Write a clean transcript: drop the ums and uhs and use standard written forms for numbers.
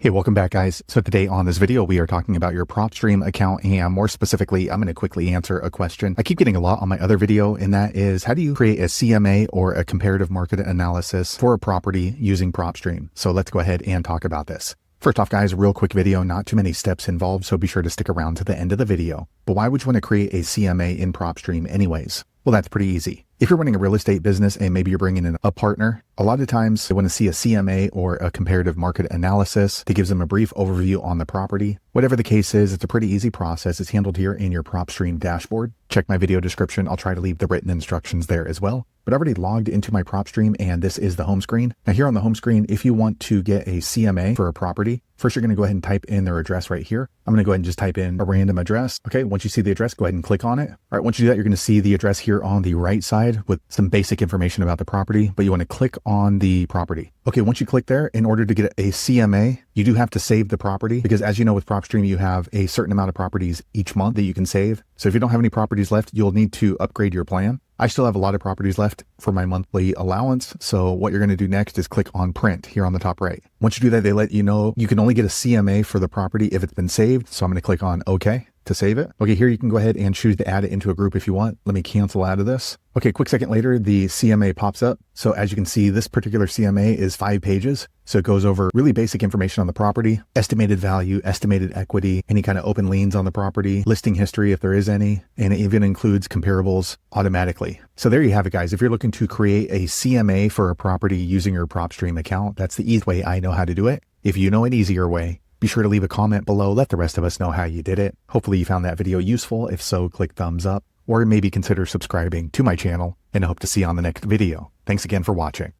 Hey, welcome back guys. So today on this video, we are talking about your PropStream account, and more specifically, I'm going to quickly answer a question I keep getting a lot on my other video, and that is, how do you create a CMA or a comparative market analysis for a property using PropStream? So let's go ahead and talk about this. First off guys, real quick video, not too many steps involved, so be sure to stick around to the end of the video. But why would you want to create a CMA in PropStream anyways? Well, that's pretty easy. If you're running a real estate business and maybe you're bringing in a partner, a lot of times they want to see a CMA or a comparative market analysis that gives them a brief overview on the property. Whatever the case is, it's a pretty easy process. It's handled here in your PropStream dashboard. Check my video description. I'll try to leave the written instructions there as well. But I've already logged into my PropStream and this is the home screen. Now here on the home screen, if you want to get a CMA for a property, first you're going to go ahead and type in their address right here. I'm going to go ahead and just type in a random address. Okay, once you see the address, go ahead and click on it. All right, once you do that, you're going to see the address here on the right side with some basic information about the property, but you want to click on the property. Okay, once you click there, in order to get a CMA, you do have to save the property because, as you know, with PropStream, you have a certain amount of properties each month that you can save. So if you don't have any properties left, you'll need to upgrade your plan. I still have a lot of properties left for my monthly allowance. So what you're going to do next is click on print here on the top right. Once you do that, they let you know you can only get a CMA for the property if it's been saved. So I'm going to click on OK to save it. Okay, here you can go ahead and choose to add it into a group if you want. Let me cancel out of this. Okay, quick second later, the CMA pops up. So as you can see, this particular CMA is 5 pages. So it goes over really basic information on the property, estimated value, estimated equity, any kind of open liens on the property, listing history if there is any, and it even includes comparables automatically. So there you have it guys. If you're looking to create a CMA for a property using your PropStream account, that's the easy way I know how to do it. If you know an easier way, be sure to leave a comment below. Let the rest of us know how you did it. Hopefully you found that video useful. If so, click thumbs up or maybe consider subscribing to my channel, and I hope to see you on the next video. Thanks again for watching.